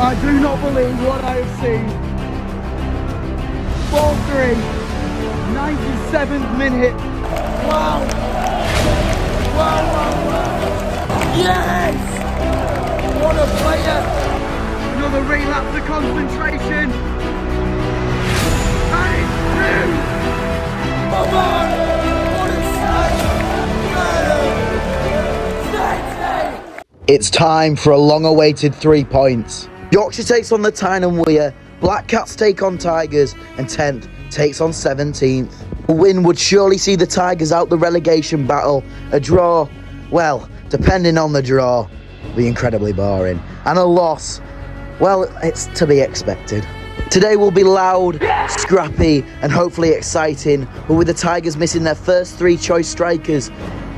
I do not believe what I have seen. 4-3, 97th minute. Wow! Wow, wow, wow! Yes! What a player! Another relapse of concentration. And it's through! Come on! What a save! It's time for a long-awaited 3 points. Yorkshire takes on the Tyne and Wear, Black Cats take on Tigers, and 10th takes on 17th. A win would surely see the Tigers out the relegation battle. A draw, well, depending on the draw, will be incredibly boring. And a loss, well, it's to be expected. Today will be loud, scrappy, and hopefully exciting, but with the Tigers missing their first 3 choice strikers,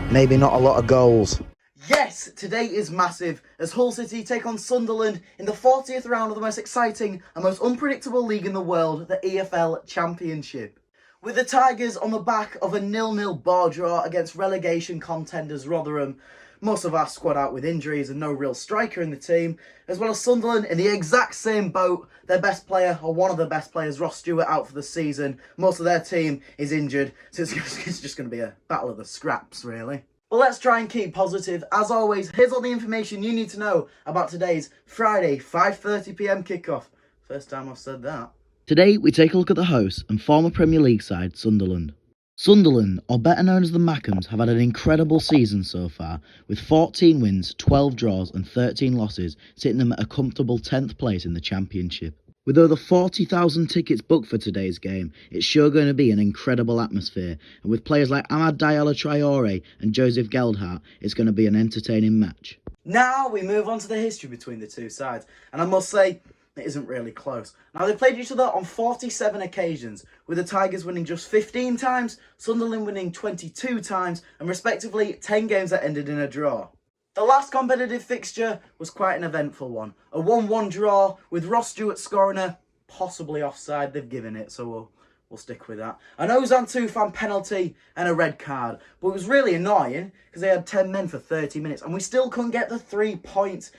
maybe not a lot of goals. Yes, today is massive as Hull City take on Sunderland in the 40th round of the most exciting and most unpredictable league in the world, the EFL Championship. With the Tigers on the back of a 0-0 bar draw against relegation contenders Rotherham, most of our squad out with injuries and no real striker in the team, as well as Sunderland in the exact same boat, their best player, or one of the best players, Ross Stewart, out for the season. Most of their team is injured, so it's just going to be a battle of the scraps, really. But let's try and keep positive. As always, here's all the information you need to know about today's Friday 5:30 PM kickoff. First time I've said that. Today we take a look at the hosts and former Premier League side Sunderland. Sunderland, or better known as the Mackems, have had an incredible season so far, with 14 wins, 12 draws and 13 losses, sitting them at a comfortable 10th place in the Championship. With over 40,000 tickets booked for today's game, it's sure going to be an incredible atmosphere, and with players like Amad Diallo Traore and Joseph Geldhart, it's going to be an entertaining match. Now we move on to the history between the two sides, and I must say, it isn't really close. Now, they've played each other on 47 occasions, with the Tigers winning just 15 times, Sunderland winning 22 times, and respectively 10 games that ended in a draw. The last competitive fixture was quite an eventful one. A 1-1 draw with Ross Stewart scoring a possibly offside. They've given it, so we'll stick with that. An Ozan Tufan penalty and a red card. But it was really annoying because they had 10 men for 30 minutes and we still couldn't get the 3 points.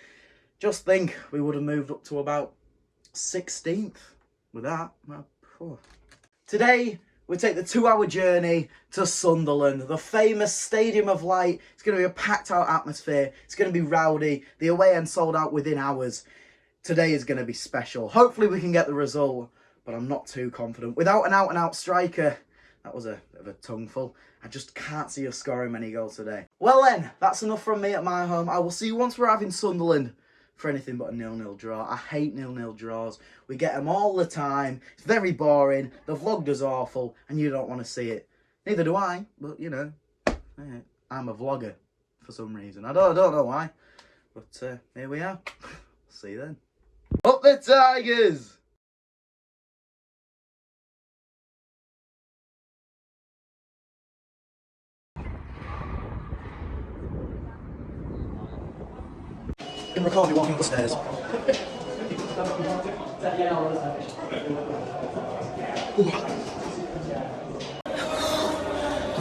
Just think we would have moved up to about 16th with that. Today, we take the 2-hour journey to Sunderland, the famous Stadium of Light. It's going to be a packed out atmosphere. It's going to be rowdy. The away end sold out within hours. Today is going to be special. Hopefully we can get the result, but I'm not too confident. Without an out-and-out striker, that was a bit of a tongueful. I just can't see us scoring many goals today. Well then, that's enough from me at my home. I will see you once we're having Sunderland for anything but a 0-0 draw. I hate 0-0 draws. We get them all the time. It's very boring. The vlog does awful, and you don't want to see it. Neither do I, but you know, I'm a vlogger for some reason. I don't know why, but here we are. See you then. Up the Tigers! Can record me walking up the stairs. I'll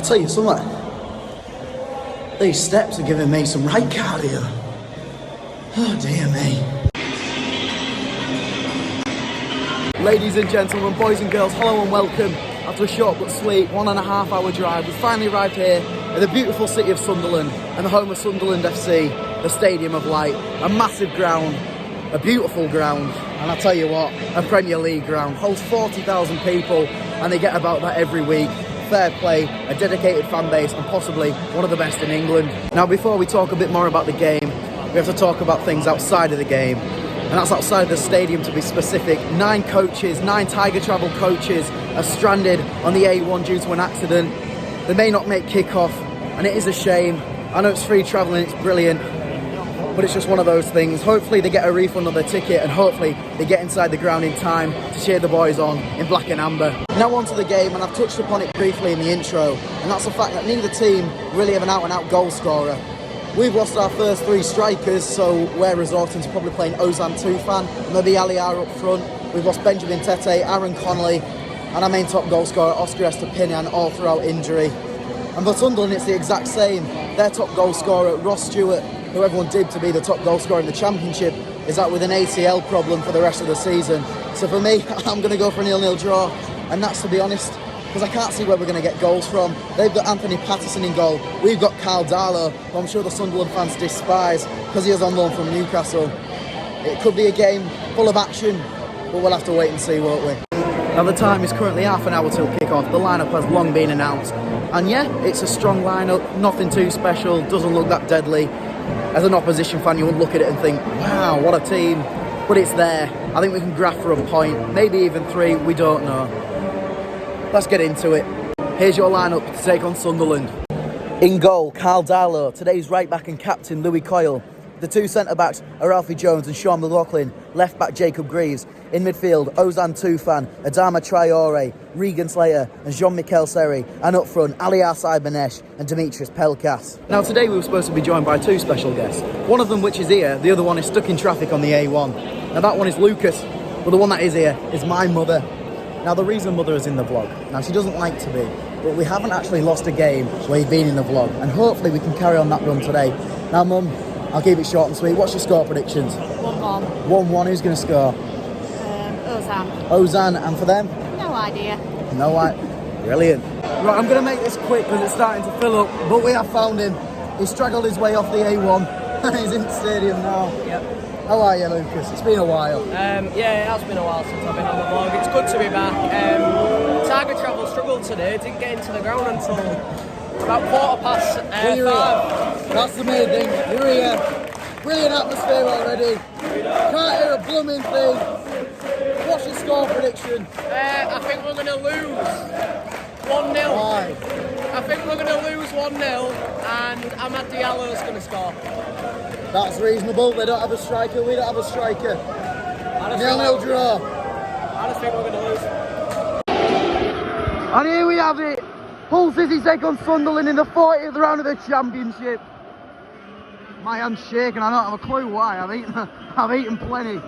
tell you something. These steps are giving me some right cardio. Oh dear me. Ladies and gentlemen, boys and girls, hello and welcome. After a short but sweet 1.5 hour drive, we finally arrived here in the beautiful city of Sunderland and the home of Sunderland FC, the Stadium of Light. A massive ground, a beautiful ground, and I tell you what, a Premier League ground. Holds 40,000 people and they get about that every week. Fair play, a dedicated fan base and possibly one of the best in England. Now before we talk a bit more about the game, we have to talk about things outside of the game. And that's outside the stadium to be specific. 9 Tiger Travel coaches are stranded on the A1 due to an accident. They may not make kick-off, and it is a shame. I know it's free travel and it's brilliant, but it's just one of those things. Hopefully they get a refund on their ticket and hopefully they get inside the ground in time to cheer the boys on in black and amber. Now on to the game, and I've touched upon it briefly in the intro, and that's the fact that neither team really have an out-and-out goal scorer. We've lost our first 3 strikers, so we're resorting to probably playing Ozan Tufan, maybe Aliar up front. We've lost Benjamin Tete, Aaron Connolly, and our main top goal scorer, Oscar Estepinian, all throughout injury. And for Sunderland, it's the exact same. Their top goal scorer, Ross Stewart, who everyone did to be the top goal scorer in the Championship, is out with an ACL problem for the rest of the season. So for me, I'm going to go for a 0-0 draw. And that's, to be honest, because I can't see where we're going to get goals from. They've got Anthony Patterson in goal. We've got Carl Darlow, who I'm sure the Sunderland fans despise because he is on loan from Newcastle. It could be a game full of action, but we'll have to wait and see, won't we? Now the time is currently half an hour till kick-off. The lineup has long been announced. And yeah, it's a strong lineup, nothing too special, doesn't look that deadly. As an opposition fan, you would look at it and think, wow, what a team. But it's there. I think we can graft for a point, maybe even 3, we don't know. Let's get into it. Here's your lineup to take on Sunderland. In goal, Carl Darlow. Today's right back and captain, Louis Coyle. The 2 centre-backs are Alfie Jones and Sean McLaughlin. Left-back, Jacob Greaves. In midfield, Ozan Tufan, Adama Traore, Regan Slater and Jean-Michel Seri. And up front, Aliar Saibanesh and Dimitris Pelkas. Now today we were supposed to be joined by 2 special guests. One of them which is here, the other one is stuck in traffic on the A1. Now that one is Lucas, but the one that is here is my mother. Now the reason mother is in the vlog, now she doesn't like to be, but we haven't actually lost a game where you've been in the vlog, and hopefully we can carry on that run today. Now Mum, I'll keep it short and sweet. What's your score predictions? 1-1. 1-1, who's going to score? Ozan. Ozan, and for them? No idea. No idea. Brilliant. Right, I'm going to make this quick because it's starting to fill up, but we have found him. He straggled his way off the A1 and he's in the stadium now. Yep. How are you, Lucas? It's been a while. Yeah, it has been a while since I've been on the vlog. It's good to be back. Tiger Travel struggled today, didn't get into the ground until about 5:15. That's the main thing. You're here. Brilliant atmosphere already. Can't hear a blooming thing. What's your score prediction? I think we're going to lose 1-0. Why? I think we're going to lose 1-0 and Amad Diallo's going to score. That's reasonable. They don't have a striker. We don't have a striker. 0-0 draw. I just think we're going to lose. And here we have it. Hull City take on Sunderland in the 40th round of the Championship. My hand's shaking. I don't have a clue why. I've eaten plenty.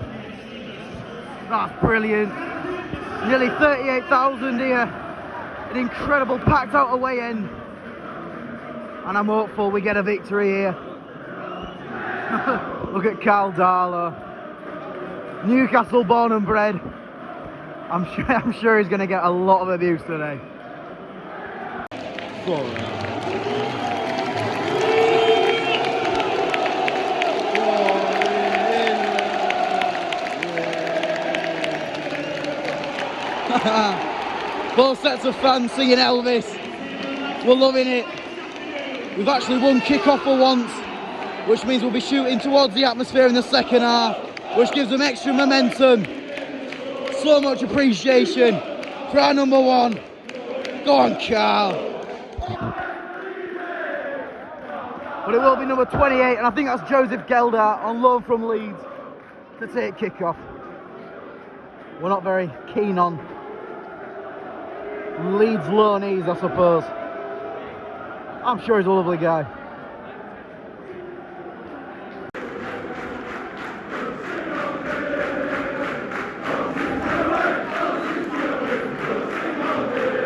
That's brilliant. Nearly 38,000 here. An incredible packed out away end. And I'm hopeful we get a victory here. Look at Carl Darlow. Newcastle born and bred. I'm sure he's going to get a lot of abuse today. Both sets of fans singing Elvis. We're loving it. We've actually won kick-off for once, which means we'll be shooting towards the atmosphere in the second half, which gives them extra momentum. So much appreciation for our number 1. Go on, Carl. But it will be number 28, and I think that's Joseph Geldart on loan from Leeds to take kick-off. We're not very keen on Leeds loanees, I suppose. I'm sure he's a lovely guy.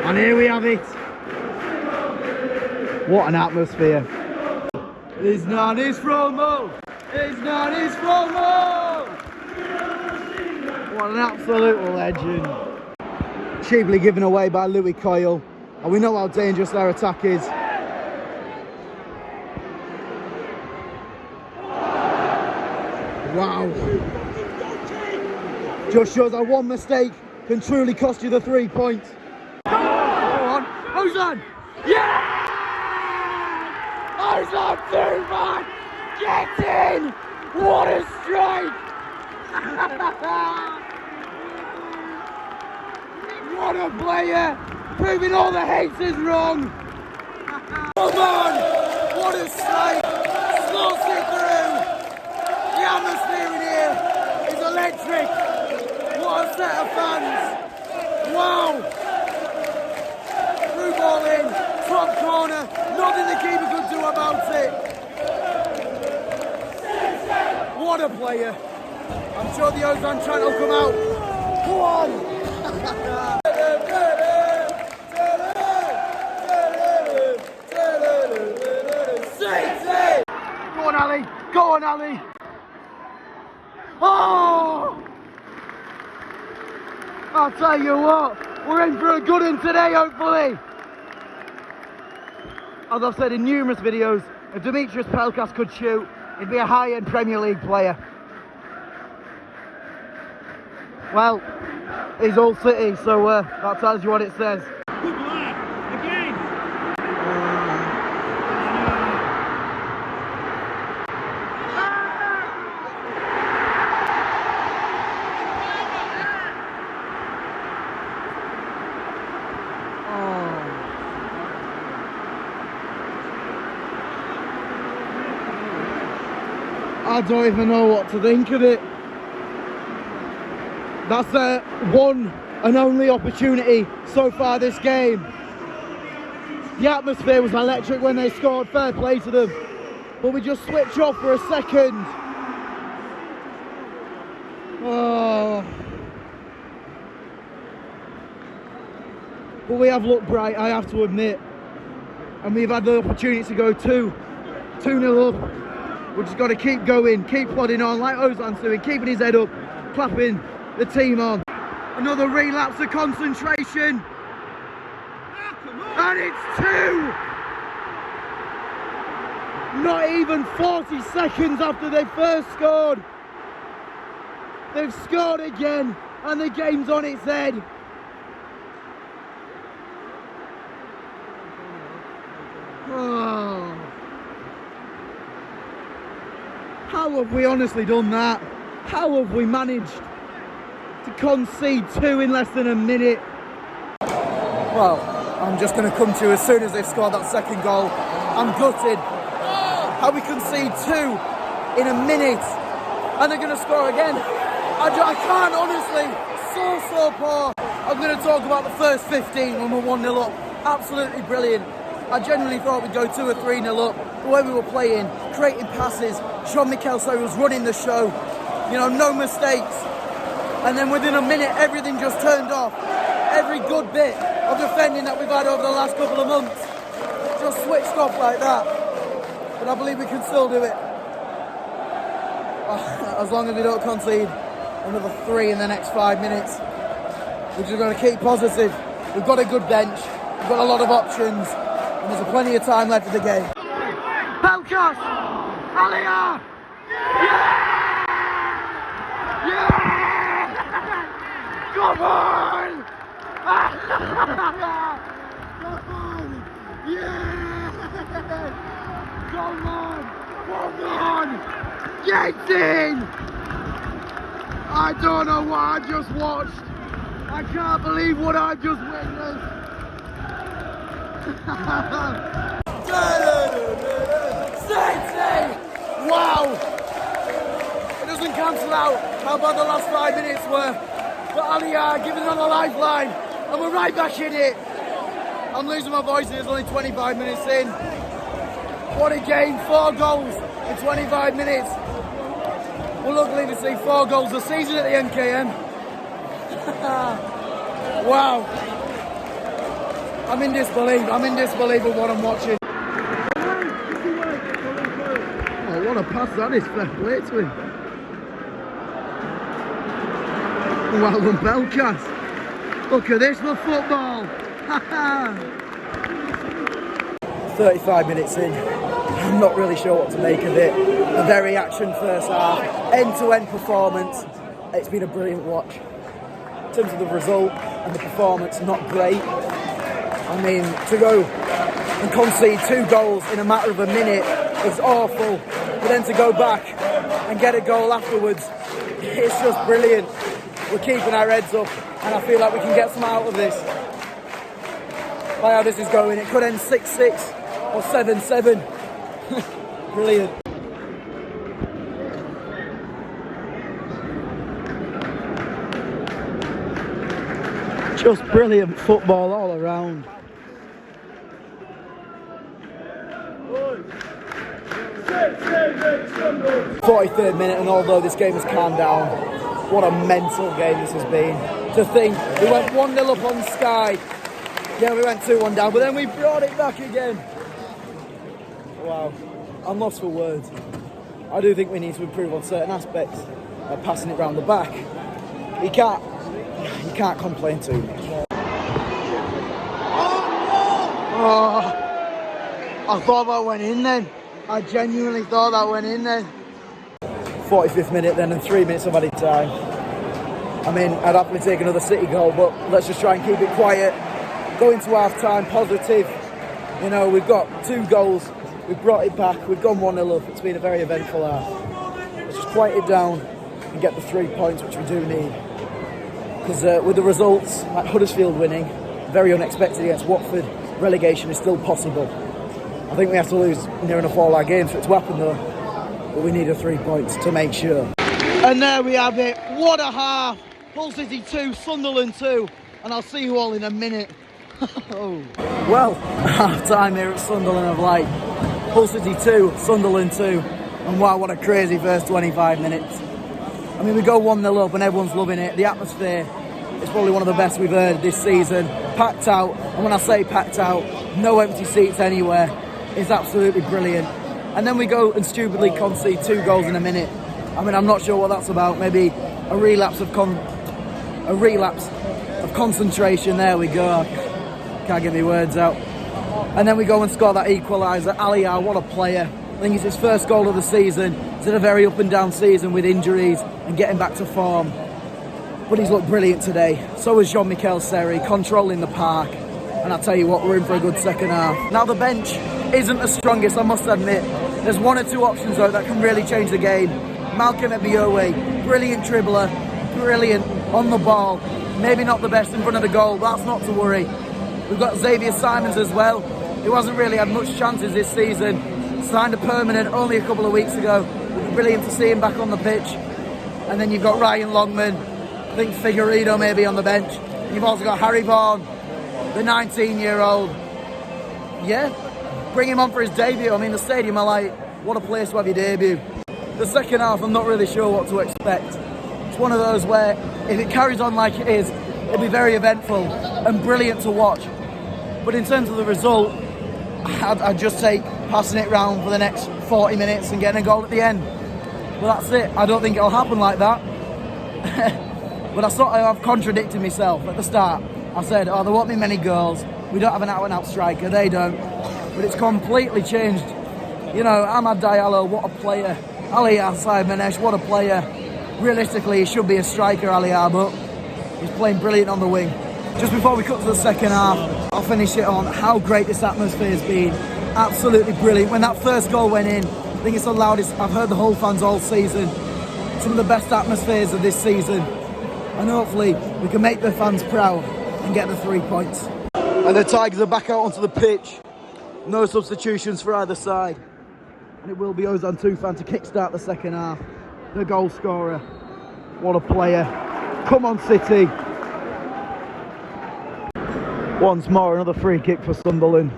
And here we have it. What an atmosphere. It's not his promo. It's not his promo. What an absolute legend. Cheaply given away by Louis Coyle. And we know how dangerous their attack is. Wow. Just shows how one mistake can truly cost you the 3 points. Go on, Ozan! Yeah! Ozan Tufan! Get in! What a strike! What a player! Proving all the haters wrong! Come on! What a strike! Slows it through! The atmosphere in here is electric! What a set of fans! Wow! Through ball in, top corner, nothing the keeper could do about it! What a player! I'm sure the Ozan chant will come out. Go on! Go on, Ali! Go on, Ali! Oh, Oh! I'll tell you what, we're in for a good one today, hopefully. As I've said in numerous videos, if Demetrius Pelkas could shoot, he'd be a high-end Premier League player. Well, he's all City, so that tells you what it says. Good lad. Again. I don't even know what to think of it. That's their one and only opportunity so far this game. The atmosphere was electric when they scored, fair play to them. But we just switch off for a second. Oh. But we have looked bright, I have to admit. And we've had the opportunity to go 2-0 up. We've just got to keep going, keep plodding on like Ozan's doing, keeping his head up, clapping the team on. Another relapse of concentration. And it's 2! Not even 40 seconds after they first scored. They've scored again and the game's on its head. Oh. How have we honestly done that? How have we managed to concede 2 in less than a minute? Well, I'm just going to come to you as soon as they've scored that second goal. I'm gutted. How we concede 2 in a minute and they're going to score again. I can't honestly. So poor. I'm going to talk about the first 15 when we're 1-0 up. Absolutely brilliant. I genuinely thought we'd go 2 or 3-0 up. The way we were playing, creating passes, Sean Mikel was running the show. You know, no mistakes. And then within a minute, everything just turned off. Every good bit of defending that we've had over the last couple of months just switched off like that. But I believe we can still do it. As long as we don't concede another 3 in the next 5 minutes. We're just going to keep positive. We've got a good bench. We've got a lot of options. And there's plenty of time left in the game. Pelkas! Alia! Yeah! Yeah! Come on! Come on! Yeah! Come on! Get in! I don't know what I just watched. I can't believe what I just witnessed. Wow! It doesn't cancel out how bad the last 5 minutes were. But Aliyah giving on a lifeline, and we're right back in it. I'm losing my voice, it's only 25 minutes in. What a game, 4 goals in 25 minutes. We're lucky to see 4 goals a season at the MKM. Wow. I'm in disbelief of what I'm watching. Oh, what a pass that is, fair play to him. Well done, Pelkas. Look at this for football. 35 minutes in. I'm not really sure what to make of it. A very action first half, end-to-end performance. It's been a brilliant watch. In terms of the result and the performance, not great. I mean, to go and concede 2 goals in a matter of a minute is awful. But then to go back and get a goal afterwards, it's just brilliant. We're keeping our heads up and I feel like we can get some out of this. By how this is going, it could end 6-6 or 7-7. Brilliant. Just brilliant football all around. 43rd minute, and although this game has calmed down, what a mental game this has been. To think, we went 1-0 up on Sky. Yeah, we went 2-1 down, but then we brought it back again. Wow, I'm lost for words. I do think we need to improve on certain aspects. passing it round the back. You can't complain too much. Oh, I thought that went in then. I genuinely thought that went in then. 45th minute then and 3 minutes of added time. I mean, I'd happily take another City goal, but let's just try and keep it quiet. Go into half time positive. You know, we've got 2 goals. We've brought it back. We've gone 1-0 up. It's been a very eventful half. Let's just quiet it down and get the 3 points, which we do need. Because with the results, like Huddersfield winning, very unexpected against Watford, relegation is still possible. I think we have to lose near enough all our games for it to happen though. But we need a 3 points to make sure. And there we have it. What a half. Hull City 2, Sunderland 2. And I'll see you all in a minute. Well, half time here at Sunderland of Light. Hull City 2, Sunderland 2. And wow, what a crazy first 25 minutes. I mean, we go 1-0 up and everyone's loving it. The atmosphere is probably one of the best we've heard this season. Packed out. And when I say packed out, no empty seats anywhere. It's absolutely brilliant. And then we go and stupidly concede 2 goals in a minute. I mean, I'm not sure what that's about. Maybe a relapse of concentration. There we go. Can't get my words out. And then we go and score that equaliser. Aliyah, what a player. I think it's his first goal of the season. He's had a very up and down season with injuries and getting back to form. But he's looked brilliant today. So has Jean-Michel Seri, controlling the park. And I'll tell you what, we're in for a good second half. Now the bench isn't the strongest, I must admit. There's 1 or 2 options though that can really change the game. Malcolm Ebiowe, brilliant dribbler, brilliant on the ball. Maybe not the best in front of the goal, but that's not to worry. We've got Xavier Simons as well, who hasn't really had much chances this season. Signed a permanent only a couple of weeks ago. It'd be brilliant to see him back on the pitch. And then you've got Ryan Longman, I think Figueiredo maybe on the bench. You've also got Harry Vaughan, the 19-year-old. Yeah, bring him on for his debut. I mean, the stadium are like, what a place to have your debut. The second half, I'm not really sure what to expect. It's one of those where, if it carries on like it is, it'll be very eventful and brilliant to watch. But in terms of the result, I'd just take passing it round for the next 40 minutes and getting a goal at the end. Well, that's it. I don't think it'll happen like that. But I've contradicted myself at the start. I said, oh, there won't be many goals. We don't have an out-and-out striker. They don't. But it's completely changed. You know, Amad Diallo, what a player. Aliyah Saib-Manesh, what a player. Realistically, he should be a striker, Aliyah, but he's playing brilliant on the wing. Just before we cut to the second half, I'll finish it on how great this atmosphere has been. Absolutely brilliant. When that first goal went in, I think it's the loudest I've heard the Hull fans all season. Some of the best atmospheres of this season. And hopefully we can make the fans proud and get the 3 points. And the Tigers are back out onto the pitch. No substitutions for either side. And it will be Ozan Tufan to kickstart the second half. The goal scorer. What a player. Come on, City. Once more, another free kick for Sunderland.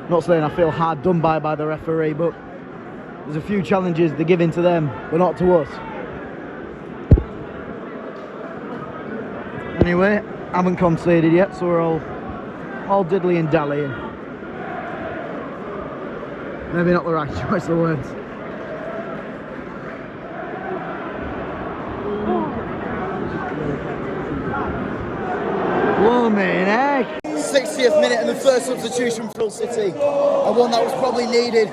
Not saying I feel hard done by the referee, but there's a few challenges they're giving to them, but not to us. Anyway, haven't conceded yet, so we're all diddly and dallying. Maybe not the right choice of words. Blooming heck! 60th minute and the first substitution for Hull City. And one that was probably needed.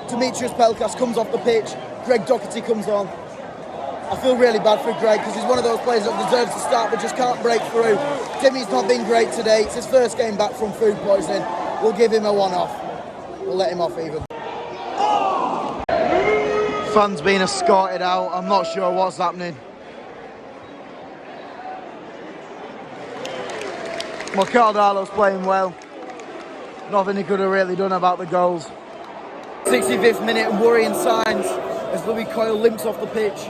Demetrius Pelkas comes off the pitch. Greg Doherty comes on. I feel really bad for Greg because he's one of those players that deserves to start but just can't break through. Timmy's not been great today. It's his first game back from food poisoning. We'll give him a one-off. We'll let him off even. Fans being escorted out. I'm not sure what's happening. Mocardalo's playing well. Nothing he could have really done about the goals. 65th minute and worrying signs as Louis Coyle limps off the pitch.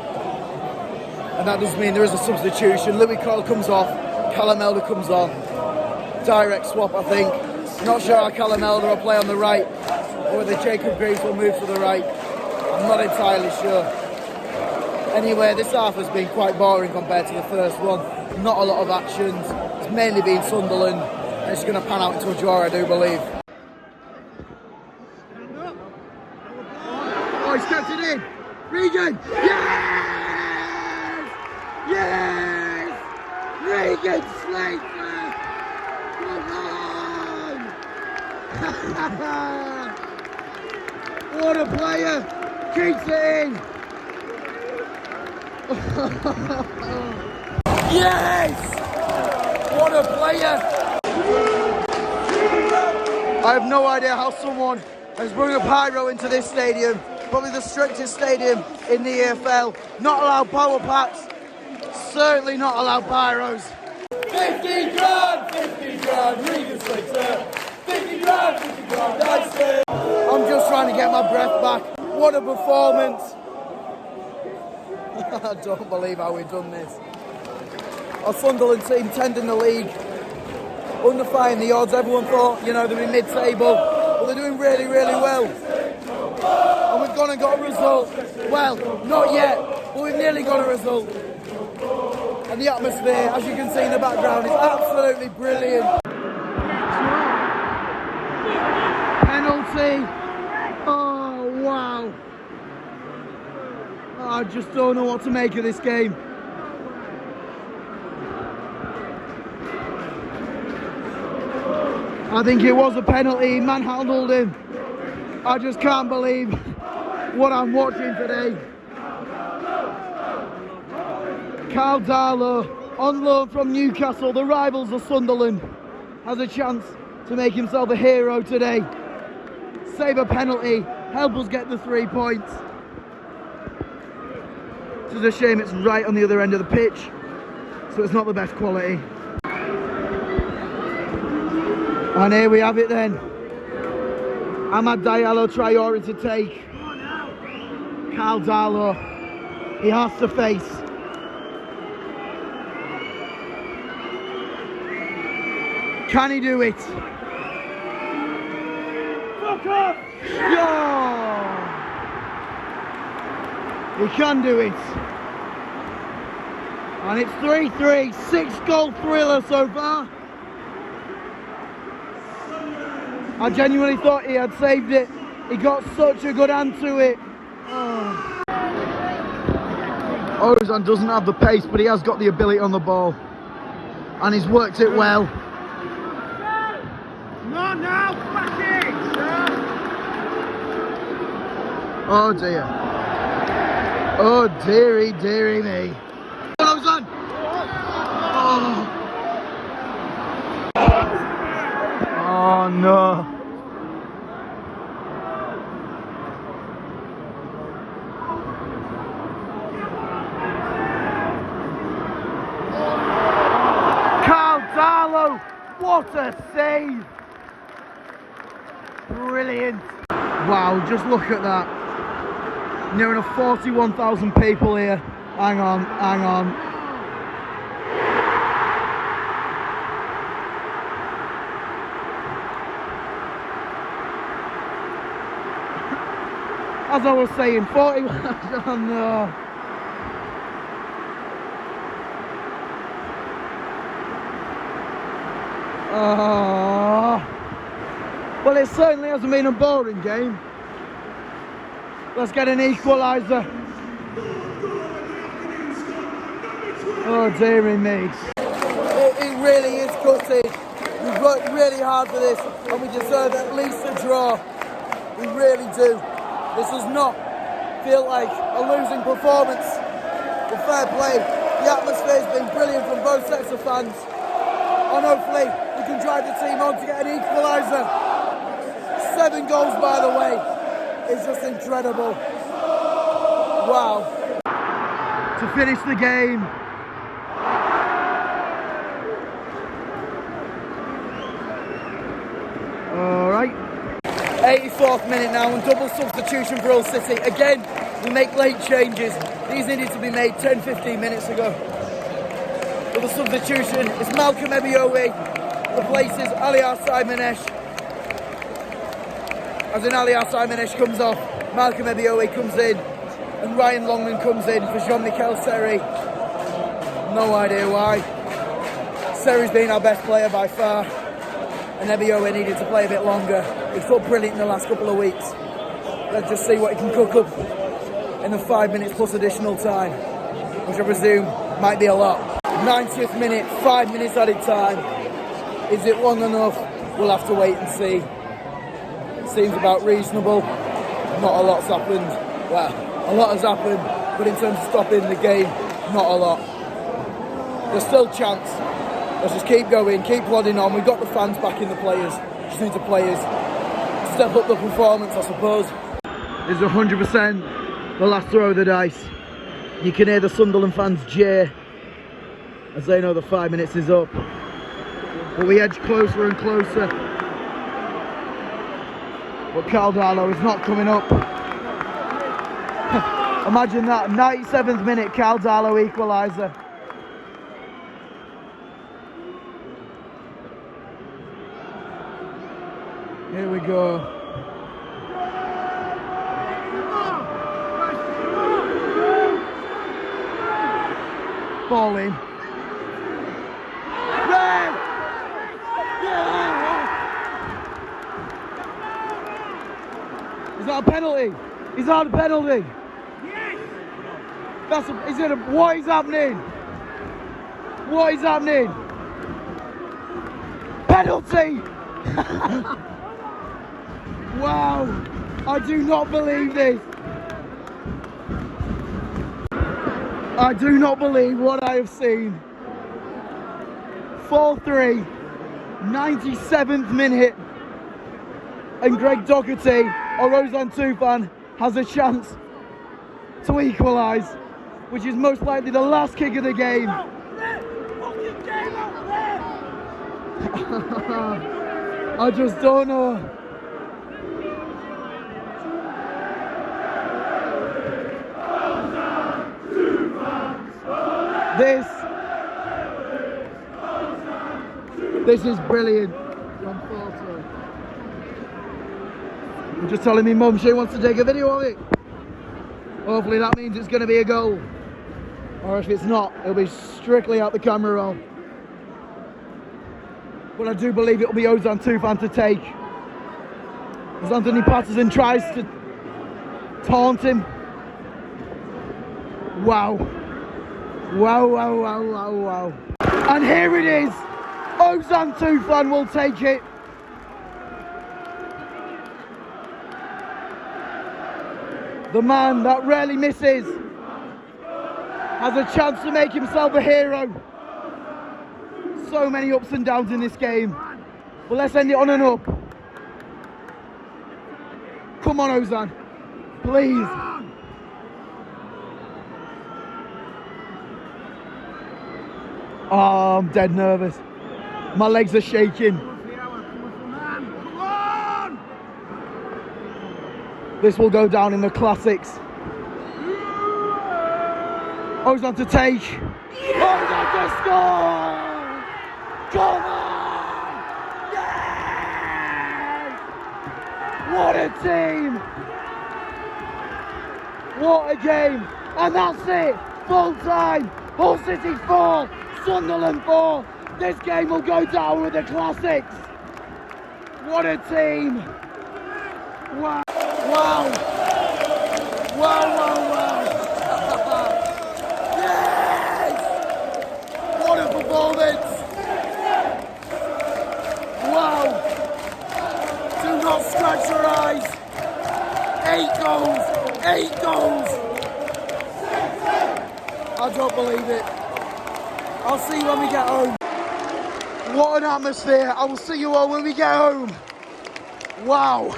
And that does mean there is a substitution. Louis Coyle comes off, Callum Elder comes on. Direct swap, I think. Not sure how Callum Elder will play on the right or whether Jacob Greaves will move to the right. I'm not entirely sure. Anyway, this half has been quite boring compared to the first one. Not a lot of actions. It's mainly been Sunderland. And it's going to pan out into a draw, I do believe. Oh, he's kept it in. Regan! Yeah! Yes! Regan Slater! Come on! What a player! Keeps it in! Yes! What a player! I have no idea how someone has brought a pyro into this stadium, probably the strictest stadium in the EFL. Not allowed power packs, certainly not allowed pyros. 50 grand, Regan Slater. 50 grand, nice man. I'm just trying to get my breath back. What a performance! I don't believe how we've done this. Our Sunderland team 10th in the league, underfying the odds. Everyone thought, you know, they'd be mid-table, but they're doing really, really well. And we've gone and got a result. Well, not yet, but we've nearly got a result. And the atmosphere, as you can see in the background, is absolutely brilliant. Penalty. Oh, wow. I just don't know what to make of this game. I think it was a penalty. Manhandled him. I just can't believe what I'm watching today. Carl Darlow, on loan from Newcastle, the rivals of Sunderland, has a chance to make himself a hero today. Save a penalty, help us get the 3 points. It's a shame it's right on the other end of the pitch, so it's not the best quality. And here we have it then. Amad Diallo Traore to take. Carl Darlow, he has to face. Can he do it? Fuck off! Yeah! He can do it. And it's 3-3, 6-goal thriller so far. I genuinely thought he had saved it. He got such a good hand to it. Oh. Ozan doesn't have the pace, but he has got the ability on the ball. And he's worked it well. No, fuck it! Oh dear. Oh dearie, dearie me. Ozan! Oh. Oh no. Carl Darlow, what a save! Brilliant. Wow, just look at that. Near enough 41,000 people here. Hang on. As I was saying, 41. Oh no. Oh. Well, it certainly hasn't been a boring game. Let's get an equaliser. Oh dearie me. It really is gutted. We've worked really hard for this and we deserve at least a draw. We really do. This does not feel like a losing performance. But fair play. The atmosphere has been brilliant from both sets of fans. And hopefully we can drive the team on to get an equaliser. 7 goals, by the way. It's just incredible. Wow. To finish the game. Alright. 84th minute now and double substitution for Hull City. Again, we make late changes. These needed to be made 10-15 minutes ago. But the substitution is Malcolm Ebiowe replaces Aliar Simonesh. As in Aliar Simonesh comes off, Malcolm Ebiowe comes in, and Ryan Longman comes in for Jean-Michel Seri. No idea why. Seri's been our best player by far, and Ebiowe needed to play a bit longer. He's looked brilliant in the last couple of weeks. Let's just see what he can cook up in the 5 minutes plus additional time, which I presume Might be a lot. 90th minute, 5 minutes added time. Is it long enough? We'll have to wait and see. Seems about reasonable. Not a lot's happened. Well, a lot has happened, but in terms of stopping the game, not a lot. There's still chance. Let's just keep going, keep plodding on. We've got the fans backing the players. Just need the players to step up the performance, I suppose. It's 100% the last throw of the dice. You can hear the Sunderland fans jeer as they know the 5 minutes is up. But we edge closer and closer. But Caldalo is not coming up. Imagine that, 97th minute, Caldalo equaliser. Here we go. Ball in. Is that a penalty? Is that a penalty? Yes. What is happening? What is happening? Penalty! Wow! I do not believe this. I do not believe what I have seen. 4-3, 97th minute, and Greg Doherty or Ozan Tufan has a chance to equalise, which is most likely the last kick of the game. I just don't know. This is brilliant. I'm just telling me mum she wants to take a video of it. Hopefully that means it's going to be a goal. Or if it's not, it'll be strictly out the camera roll. But I do believe it'll be Ozan Tufan to take. As Anthony Patterson tries to taunt him. Wow. Wow, wow, wow, wow, wow. And here it is. Ozan Tufan will take it. The man that rarely misses has a chance to make himself a hero. So many ups and downs in this game. But let's end it on an up. Come on, Ozan. Please. Oh, I'm dead nervous. My legs are shaking. This will go down in the classics. Ozan to take. Ozan to score! Come on! Yes! What a team! What a game! And that's it! Full time! Hull City 4, Sunderland 4. This game will go down with the classics. What a team! Wow! Wow! Wow! Wow! Wow! Yes! What a performance! Wow! Do not scratch your eyes. 8 goals! 8 goals! I don't believe it. I'll see you when we get home. What an atmosphere. I will see you all when we get home. Wow.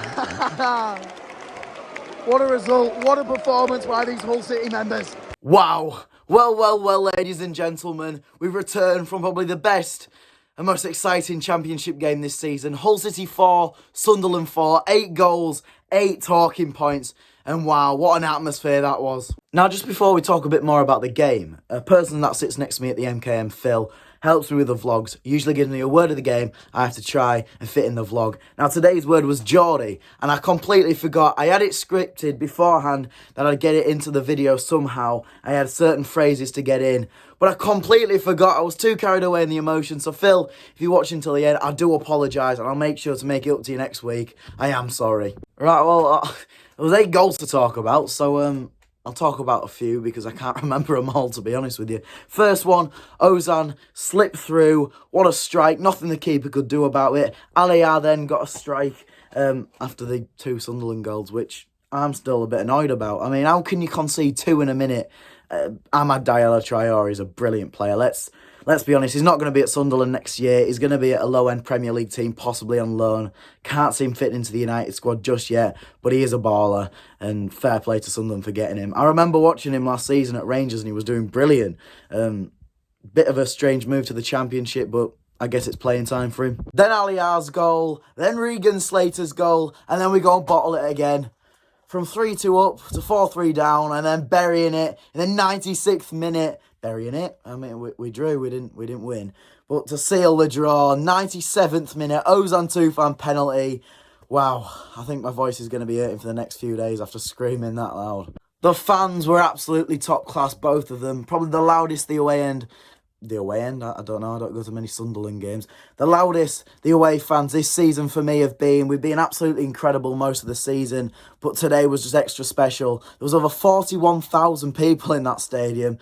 What a result. What a performance by these Hull City members. Wow. Well, ladies and gentlemen, we've returned from probably the best and most exciting championship game this season. Hull City 4, Sunderland 4, 8 goals, 8 talking points. And wow, what an atmosphere that was. Now, just before we talk a bit more about the game, a person that sits next to me at the MKM, Phil, helps me with the vlogs, usually gives me a word of the game I have to try and fit in the vlog. Now, today's word was Geordie, and I completely forgot. I had it scripted beforehand that I'd get it into the video somehow. I had certain phrases to get in, but I completely forgot. I was too carried away in the emotion. So, Phil, if you're watching till the end, I do apologise, and I'll make sure to make it up to you next week. I am sorry. Right, well, there was 8 goals to talk about, so I'll talk about a few because I can't remember them all, to be honest with you. First one, Ozan slipped through. What a strike. Nothing the keeper could do about it. Aliyah then got a strike after the 2 Sunderland goals, which I'm still a bit annoyed about. I mean, how can you concede 2 in a minute? Ahmad Diallo Traore is a brilliant player. Let's be honest, he's not going to be at Sunderland next year. He's going to be at a low-end Premier League team, possibly on loan. Can't see him fitting into the United squad just yet, but he is a baller, and fair play to Sunderland for getting him. I remember watching him last season at Rangers, and he was doing brilliant. Bit of a strange move to the Championship, but I guess it's playing time for him. Then Aliyah's goal, then Regan Slater's goal, and then we go and bottle it again. From 3-2 up to 4-3 down, and then burying it in the 96th minute. Burying it. I mean, we drew. We didn't win. But to seal the draw, 97th minute, Ozan Tufan penalty. Wow, I think my voice is going to be hurting for the next few days after screaming that loud. The fans were absolutely top class, both of them. Probably the loudest the away end. The away end? I don't know. I don't go to many Sunderland games. The loudest the away fans this season for me have been. We've been absolutely incredible most of the season, but today was just extra special. There was over 41,000 people in that stadium.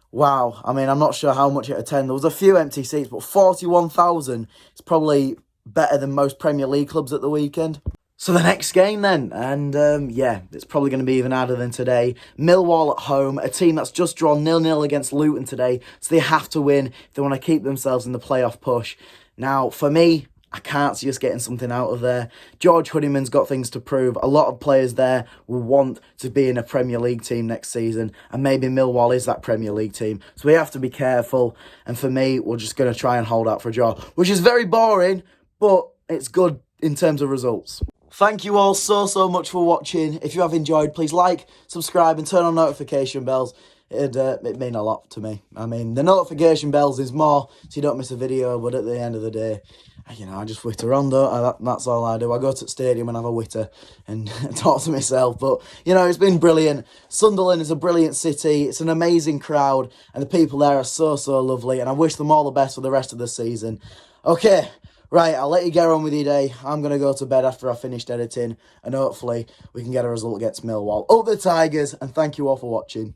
Wow. I mean, I'm not sure how much it attended. There was a few empty seats, but 41,000 is probably better than most Premier League clubs at the weekend. So the next game then, and yeah, it's probably going to be even harder than today. Millwall at home, a team that's just drawn 0-0 against Luton today, so they have to win if they want to keep themselves in the playoff push. Now, for me, I can't see us getting something out of there. George Honeyman's got things to prove. A lot of players there will want to be in a Premier League team next season, and maybe Millwall is that Premier League team. So we have to be careful, and for me, we're just going to try and hold out for a draw, which is very boring, but it's good in terms of results. Thank you all so much for watching. If you have enjoyed, please like, subscribe, and turn on notification bells. It mean a lot to me. I mean, the notification bells is more so you don't miss a video, but at the end of the day, you know, I just witter on, that's all I do. I go to the stadium and have a witter and talk to myself. But, you know, it's been brilliant. Sunderland is a brilliant city. It's an amazing crowd, and the people there are so lovely, and I wish them all the best for the rest of the season. Okay, right, I'll let you get on with your day. I'm going to go to bed after I've finished editing, and hopefully we can get a result against Millwall. Up the Tigers, and thank you all for watching.